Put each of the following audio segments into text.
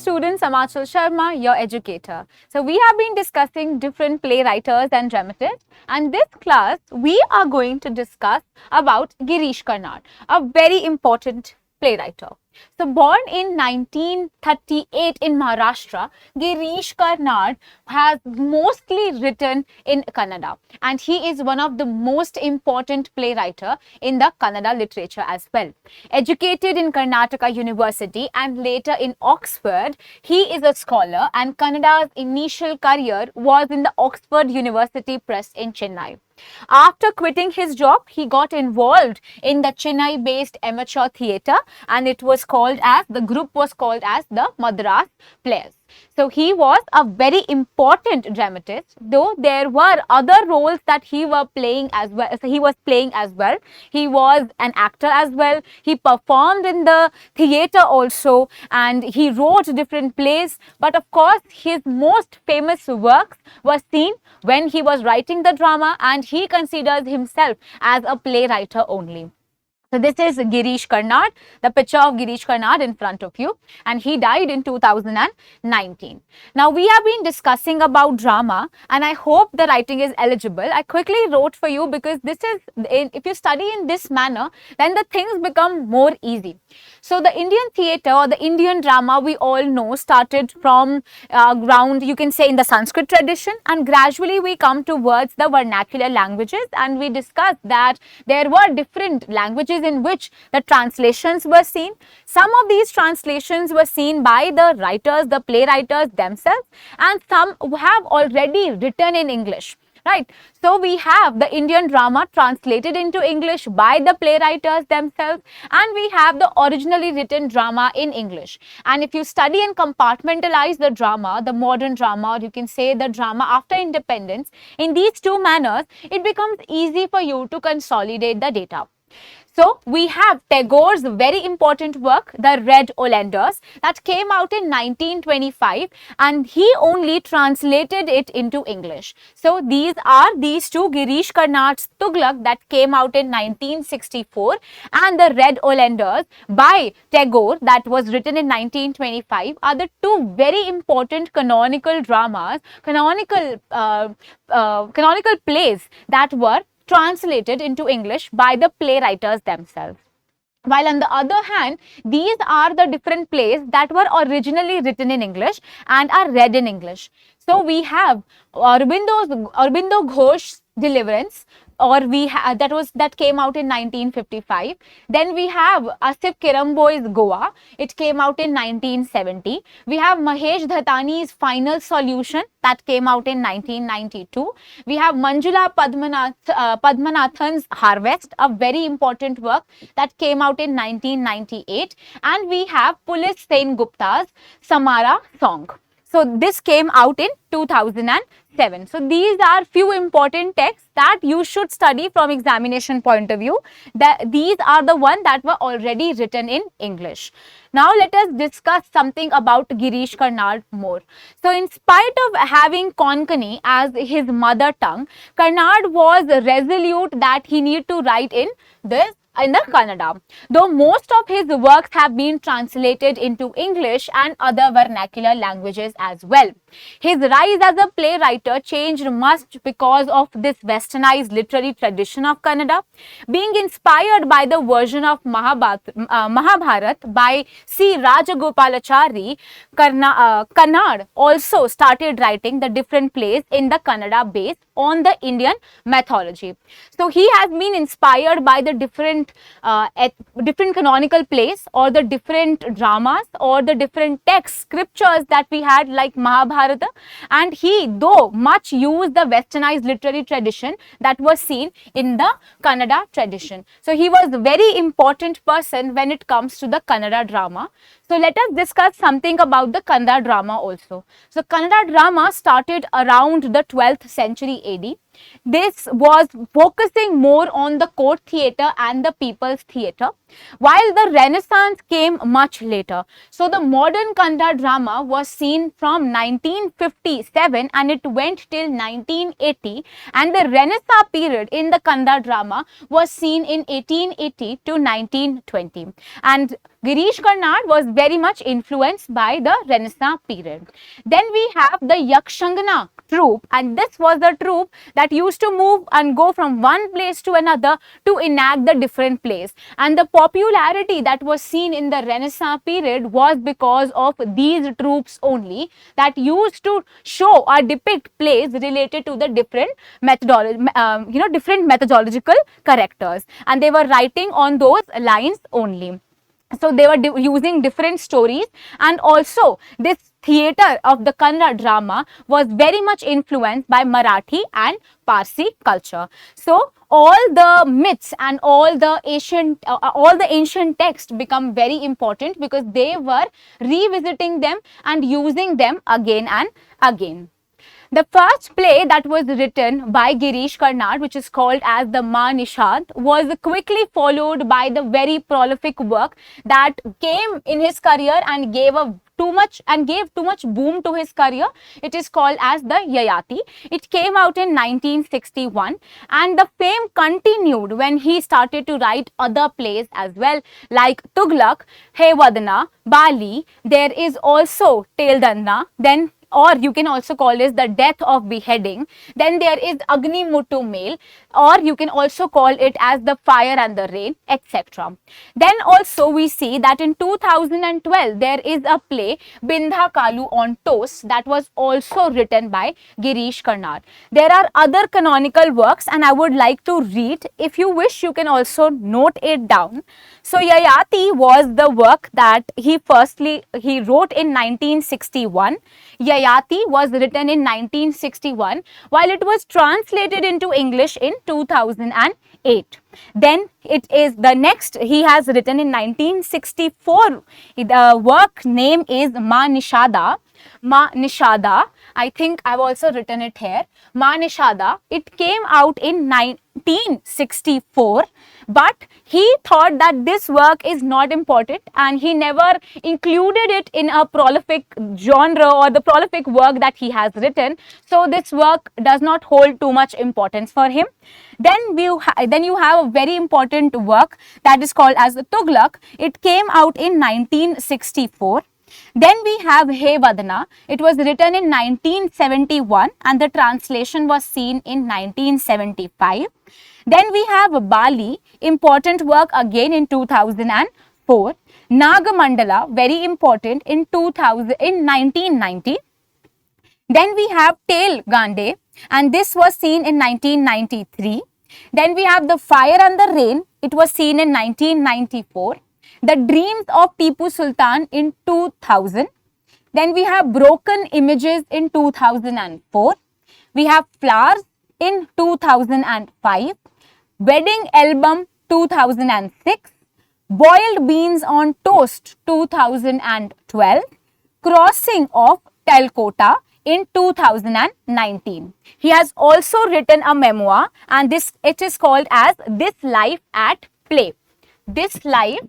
students, I'm Aanchal Sharma, your educator. So we have been discussing different playwriters and dramatists, and this class we are going to discuss about Girish Karnad, a very important playwriter. So born in 1938 in Maharashtra, Girish Karnad has mostly written in Kannada, and he is one of the most important playwrighter in the Kannada literature as well. Educated in Karnataka University and later in Oxford, he is a scholar, and Kannada's initial career was in the Oxford University Press in Chennai. After quitting his job, he got involved in the Chennai-based amateur theatre, and the group was called as the Madras Players. So he was a very important dramatist, though there were other roles that he was playing as well. He was an actor as well. He performed in the theatre also, and he wrote different plays. But of course, his most famous works were seen when he was writing the drama, and he considers himself as a playwright only. So this is Girish Karnad, the picture of Girish Karnad in front of you, and he died in 2019. Now we have been discussing about drama, and I hope the writing is eligible. I quickly wrote for you because if you study in this manner, then the things become more easy. So the Indian theatre or the Indian drama, we all know, started from ground, you can say, in the Sanskrit tradition, and gradually we come towards the vernacular languages, and we discussed that there were different languages in which the translations were seen. Some of these translations were seen by the writers, the playwriters themselves, and some have already written in English. Right. So we have the Indian drama translated into English by the playwriters themselves, and we have the originally written drama in English. And if you study and compartmentalize the drama, the modern drama, or you can say the drama after independence, in these two manners, it becomes easy for you to consolidate the data. So we have Tagore's very important work, The Red Oleanders, that came out in 1925, and he only translated it into English. So these two, Girish Karnad's Tughlaq that came out in 1964, and The Red Oleanders by Tagore that was written in 1925 are the two very important canonical dramas, canonical plays that were translated into English by the playwriters themselves. While on the other hand, these are the different plays that were originally written in English and are read in English. So we have Aurobindo Ghosh's Deliverance, that came out in 1955. Then we have Asif Kiramboi's Goa. It came out in 1970. We have Mahesh Dhatani's Final Solution that came out in 1992. We have Manjula Padmanathan's Harvest, a very important work that came out in 1998. And we have Pulis Sen Gupta's Samara Song. So this came out in 2007. So these are few important texts that you should study from examination point of view. These are the ones that were already written in English. Now let us discuss something about Girish Karnad more. So in spite of having Konkani as his mother tongue, Karnad was resolute that he need to write in the Kannada, though most of his works have been translated into English and other vernacular languages as well. His rise as a playwright changed much because of this westernized literary tradition of Kannada. Being inspired by the version of Mahabharat by C. Rajagopalachari, Karnad also started writing the different plays in the Kannada base on the Indian mythology. So he has been inspired by the different canonical plays, or the different dramas, or the different text scriptures that we had like Mahabharata, and he though much used the westernized literary tradition that was seen in the Kannada tradition. So he was a very important person when it comes to the Kannada drama. So let us discuss something about the Kannada drama also. So Kannada drama started around the 12th century AD. This was focusing more on the court theatre and the people's theatre, while the Renaissance came much later. So the modern Kannada drama was seen from 1957 and it went till 1980, and the Renaissance period in the Kannada drama was seen in 1880 to 1920. And Girish Karnad was very much influenced by the Renaissance period. Then we have the Yakshangana troupe, and this was the troupe that used to move and go from one place to another to enact the different plays. And the popularity that was seen in the Renaissance period was because of these troupes only, that used to show or depict plays related to the different different methodological characters, and they were writing on those lines only. So they were using different stories, and also this theatre of the Kannada drama was very much influenced by Marathi and Parsi culture. So all the myths and all the ancient texts become very important because they were revisiting them and using them again and again. The first play that was written by Girish Karnad, which is called as the Nishad, was quickly followed by the very prolific work that came in his career and gave too much boom to his career. It is called as the Yayati. It came out in 1961, and the fame continued when he started to write other plays as well, like Tughlaq, Hey Vadana, Bali. There is also Teldanna, then, or you can also call this the death of beheading. Then there is Agni Muttu Mail, or you can also call it as the fire and the rain, etc. Then also we see that in 2012 there is a play Bindha Kalu on Toast that was also written by Girish Karnad. There are other canonical works and I would like to read. If you wish, you can also note it down. So Yayati was the work that he wrote in 1961. Yayati was written in 1961, while it was translated into English in 2008. Then it is the next he has written in 1964. The work name is Ma Nishada. I think I've also written it here. Ma Nishada. It came out in 1964, but he thought that this work is not important and he never included it in a prolific genre or the prolific work that he has written. So this work does not hold too much importance for him. Then you have a very important work that is called as the Tughlaq. It came out in 1964. Then we have Hey Vadana. It was written in 1971 and the translation was seen in 1975. Then we have Bali, important work again in 2004. Nagamandala, very important in 1990. Then we have Tel Gande, and this was seen in 1993. Then we have The Fire and the Rain. It was seen in 1994. The Dreams of Tipu Sultan in 2000. Then we have Broken Images in 2004. We have Flowers in 2005. Wedding Album 2006. Boiled Beans on Toast 2012. Crossing of Telkota in 2019. He has also written a memoir, and it is called as This Life at Play. This Life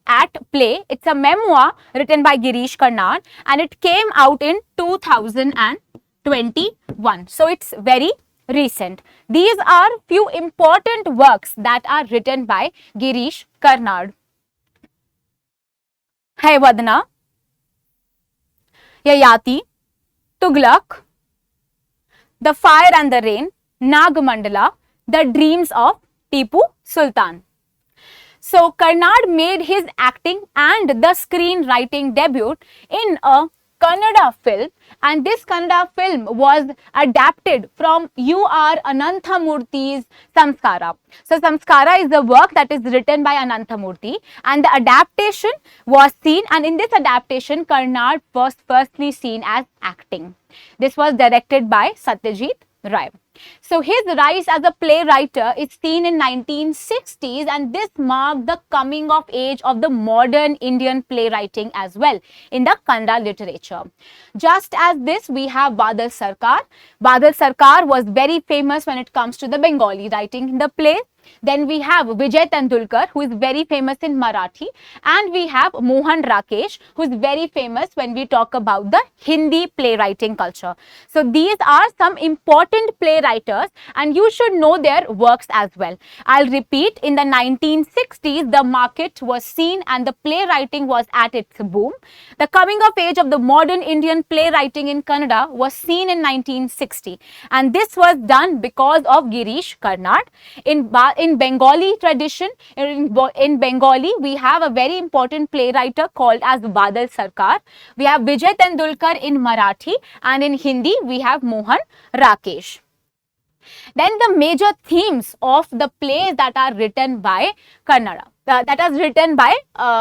at Play. It's a memoir written by Girish Karnad and it came out in 2021. So it's very recent. These are few important works that are written by Girish Karnad. Hey Vadana, Yayati, Tughlaq, The Fire and the Rain, Nagamandala, The Dreams of Tipu Sultan. So Karnad made his acting and the screenwriting debut in a Kannada film, and this Kannada film was adapted from U.R. Ananthamurthy's Samskara. So Samskara is the work that is written by Ananthamurthy, and the adaptation was seen, and in this adaptation Karnad was firstly seen as acting. This was directed by Satyajit Ray. So his rise as a playwright is seen in 1960s, and this marked the coming of age of the modern Indian playwriting as well in the Kannada literature. Just as this, we have Badal Sarkar. Badal Sarkar was very famous when it comes to the Bengali writing in the play. Then we have Vijay Tendulkar, who is very famous in Marathi, and we have Mohan Rakesh, who is very famous when we talk about the Hindi playwriting culture. So these are some important playwriters, and you should know their works as well. I'll repeat, in the 1960s, the market was seen and the playwriting was at its boom. The coming of age of the modern Indian playwriting in Kannada was seen in 1960, and this was done because of Girish Karnad. In Bengali tradition, in Bengali, we have a very important playwright called as Badal Sarkar. We have Vijay Tendulkar in Marathi, and in Hindi, we have Mohan Rakesh. Then the major themes of the plays that are written by Kannada. That is written by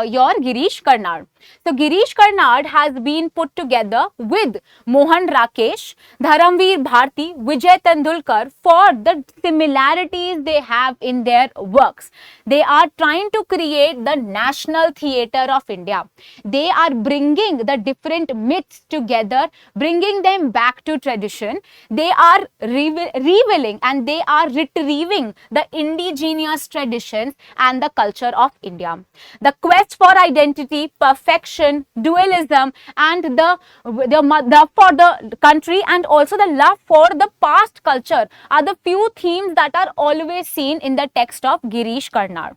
your Girish Karnad. So Girish Karnad has been put together with Mohan Rakesh, Dharamveer Bharti, Vijay Tendulkar for the similarities they have in their works. They are trying to create the National Theatre of India. They are bringing the different myths together, bringing them back to tradition. They are revealing and they are retrieving the indigenous traditions and the culture of India. The quest for identity, perfection, dualism, and the love for the country, and also the love for the past culture are the few themes that are always seen in the text of Girish Karnad.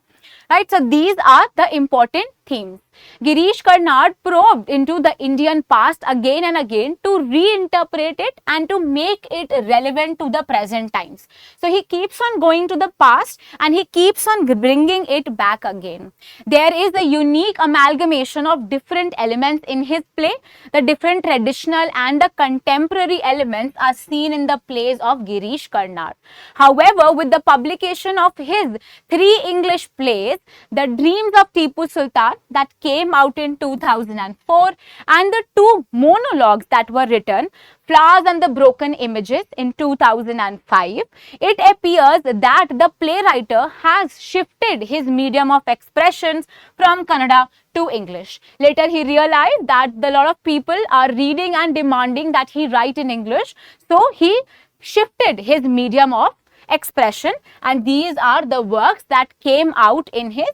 Right, so these are the important themes. Girish Karnad probed into the Indian past again and again to reinterpret it and to make it relevant to the present times. So he keeps on going to the past and he keeps on bringing it back again. There is a unique amalgamation of different elements in his play. The different traditional and the contemporary elements are seen in the plays of Girish Karnad. However, with the publication of his 3 English plays, The Dreams of Tipu Sultan, that came out in 2004, and the 2 monologues that were written, Flowers and the Broken Images, in 2005, it appears that the playwright has shifted his medium of expressions from Kannada to English. Later he realized that a lot of people are reading and demanding that he write in English, so he shifted his medium of expression, and these are the works that came out in his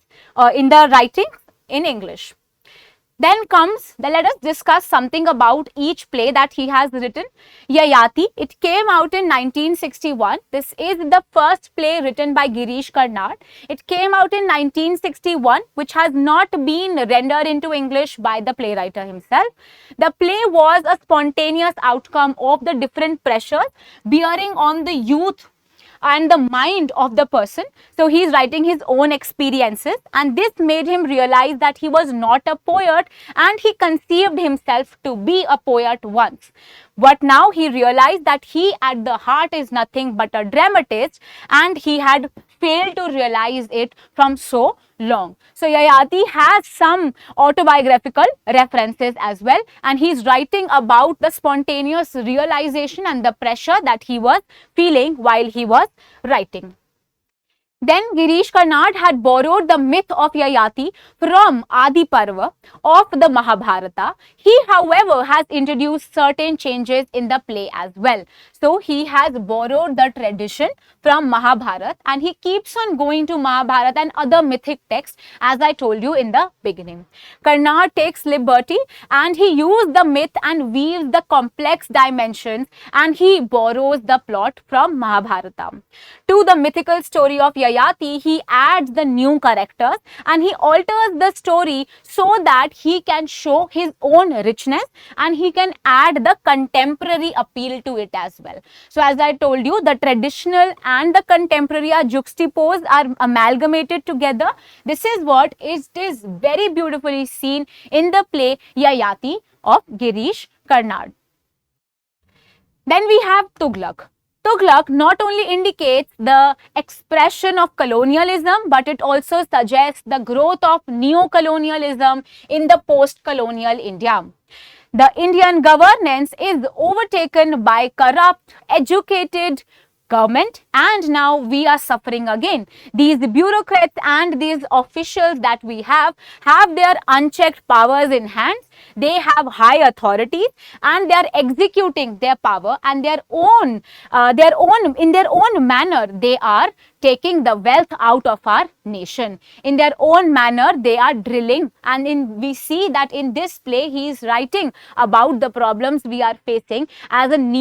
in the writings in English. Then comes, let us discuss something about each play that he has written. Yayati, it came out in 1961. This is the first play written by Girish Karnad. It came out in 1961, which has not been rendered into English by the playwright himself. The play was a spontaneous outcome of the different pressures bearing on the youth and the mind of the person. So he is writing his own experiences, and this made him realize that he was not a poet, and he conceived himself to be a poet once. But now he realized that he at the heart is nothing but a dramatist, and he had failed to realize it from so long. So Yayati has some autobiographical references as well, and he is writing about the spontaneous realization and the pressure that he was feeling while he was writing. Then Girish Karnad had borrowed the myth of Yayati from Adi Parva of the Mahabharata. He, however, has introduced certain changes in the play as well. So he has borrowed the tradition from Mahabharata, and he keeps on going to Mahabharata and other mythic texts, as I told you in the beginning. Karnad takes liberty and he uses the myth and weaves the complex dimensions, and he borrows the plot from Mahabharata. To the mythical story of Yayati, he adds the new characters and he alters the story so that he can show his own richness and he can add the contemporary appeal to it as well. So as I told you, the traditional and the contemporary are juxtaposed, are amalgamated together. This is what it is very beautifully seen in the play Yayati of Girish Karnad. Then we have Tughlaq. Tughlaq not only indicates the expression of colonialism, but it also suggests the growth of neo-colonialism in the post-colonial India. The Indian governance is overtaken by corrupt, educated, government, and now we are suffering again. These bureaucrats and these officials that we have their unchecked powers in hands. They have high authorities and they are executing their power, and in their own manner they are taking the wealth out of our nation. In their own manner they are drilling, and we see that in this play he is writing about the problems we are facing as in the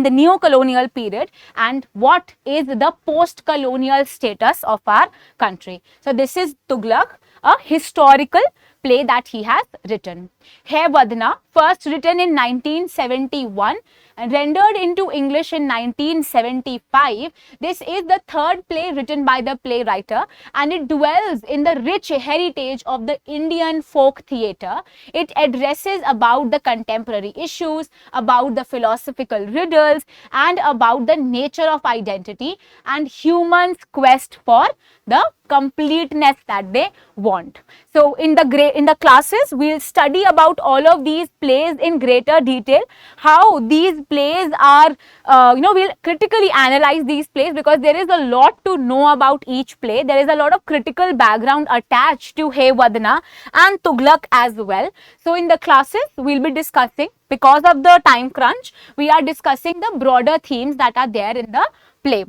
neocolonial period, and what is the post-colonial status of our country. So this is Tughlaq, a historical play that he has written. Hai Badna, first written in 1971 and rendered into English in 1975. This is the third play written by the playwriter, and it dwells in the rich heritage of the Indian folk theatre. It addresses about the contemporary issues, about the philosophical riddles, and about the nature of identity and humans' quest for the completeness that they want. So in the classes we'll study about all of these plays in greater detail, how these plays are we'll critically analyze these plays, because there is a lot to know about each play. There is a lot of critical background attached to Hai Badna and Tughlaq as well. So in the classes we'll be discussing, because of the time crunch, we are discussing the broader themes that are there in the play.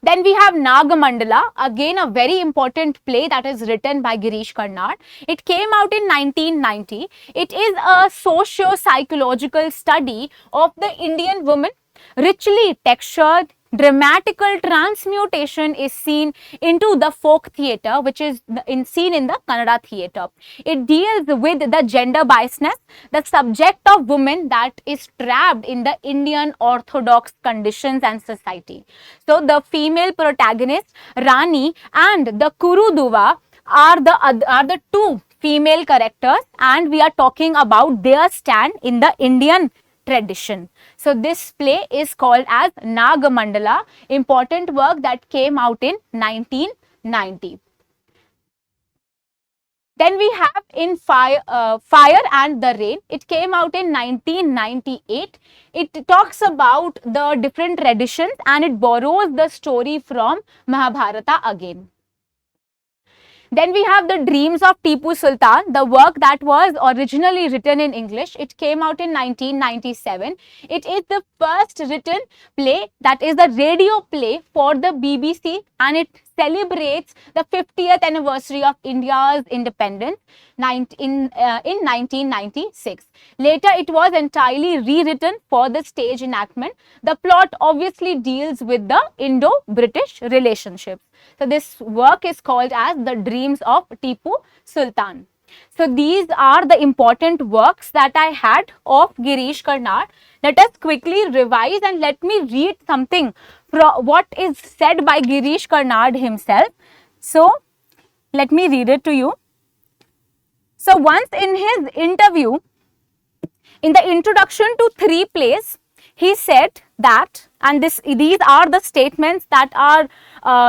Then we have Nagamandala, again a very important play that is written by Girish Karnad. It came out in 1990. It is a socio-psychological study of the Indian woman, richly textured. Dramatical transmutation is seen into the folk theatre, which is seen in the Kannada theatre. It deals with the gender biasness, the subject of women that is trapped in the Indian orthodox conditions and society. So the female protagonist Rani and the Kuruduva are the two female characters, and we are talking about their stand in the Indian tradition. So this play is called as Nagamandala, important work that came out in 1990. Then we have in Fire and the Rain. It came out in 1998. It talks about the different traditions and it borrows the story from Mahabharata again. Then we have The Dreams of Tipu Sultan, the work that was originally written in English. It came out in 1997. It is the first written play, that is the radio play for the BBC, and it celebrates the 50th anniversary of India's independence in 1996. Later, it was entirely rewritten for the stage enactment. The plot obviously deals with the Indo-British relationships. So this work is called as The Dreams of Tipu Sultan. So these are the important works that I had of Girish Karnad. Let us quickly revise and let me read something from what is said by Girish Karnad himself. So let me read it to you. So once in his interview, in the introduction to 3 plays, he said that, and these are the statements that are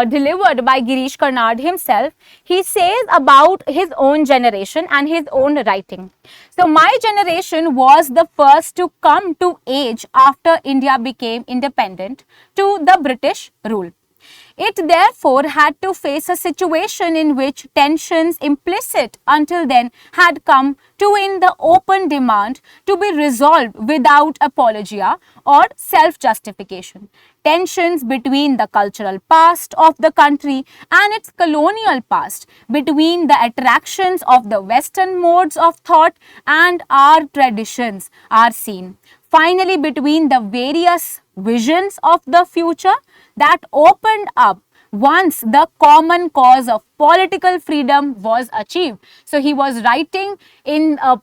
delivered by Girish Karnad himself. He says about his own generation and his own writing. So my generation was the first to come to age after India became independent to the British rule. It therefore had to face a situation in which tensions implicit until then had come to in the open demand to be resolved without apologia or self-justification. Tensions between the cultural past of the country and its colonial past, between the attractions of the Western modes of thought and our traditions are seen. Finally, between the various visions of the future that opened up once the common cause of political freedom was achieved. So he was writing in a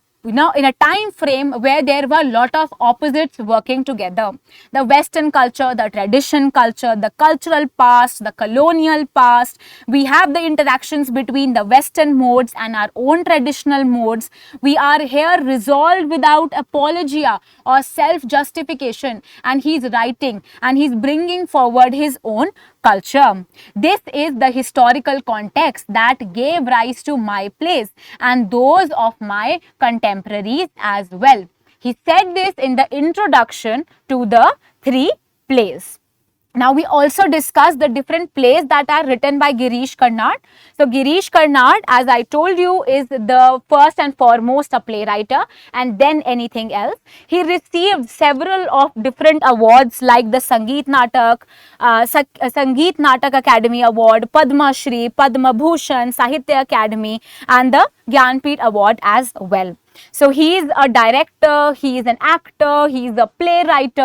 time frame where there were a lot of opposites working together. The Western culture, the tradition culture, the cultural past, the colonial past. We have the interactions between the Western modes and our own traditional modes. We are here resolved without apologia or self-justification. And he's writing and he's bringing forward his own culture. This is the historical context that gave rise to my plays and those of my contemporaries as well. He said this in the introduction to the 3 plays. Now, we also discussed the different plays that are written by Girish Karnad. So, Girish Karnad, as I told you, is the first and foremost a playwright, and then anything else. He received several of different awards like the Sangeet Natak Academy Award, Padma Shri, Padma Bhushan, Sahitya Academy, and the Gyanpith Award as well. So he is a director, he is an actor, he is a playwright,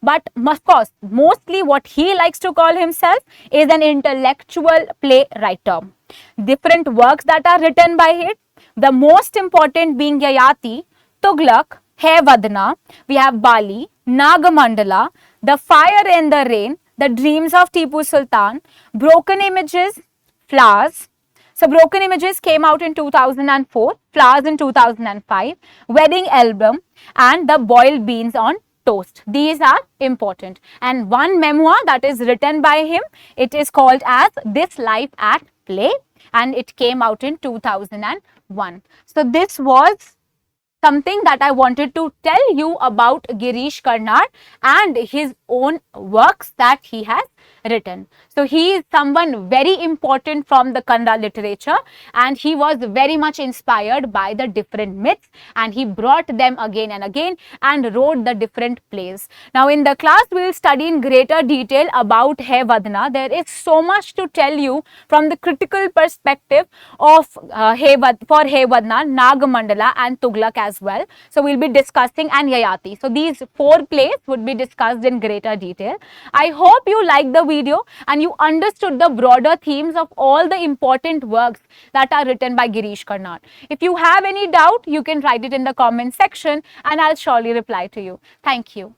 but of course, mostly what he likes to call himself is an intellectual playwright. Different works that are written by him, the most important being Yayati, Tughlaq, Hai Vadna, we have Bali, Nagamandala, The Fire and the Rain, The Dreams of Tipu Sultan, Broken Images, Flowers. So, Broken Images came out in 2004, Flowers in 2005, Wedding Album, and The Boiled Beans on Toast. These are important. And one memoir that is written by him, it is called as This Life at Play, and it came out in 2001. So, this was something that I wanted to tell you about Girish Karnad and his own works that he has written. So, he is someone very important from the Kannada literature, and he was very much inspired by the different myths, and he brought them again and again and wrote the different plays. Now, in the class, we will study in greater detail about Hai Vadna. There is so much to tell you from the critical perspective of Hai Vadna, Nagamandala, and Tughlaq as well. So, we will be discussing and Yayati. So, these 4 plays would be discussed in greater detail. I hope you liked the video and you understood the broader themes of all the important works that are written by Girish Karnad. If you have any doubt, you can write it in the comment section and I'll surely reply to you. Thank you.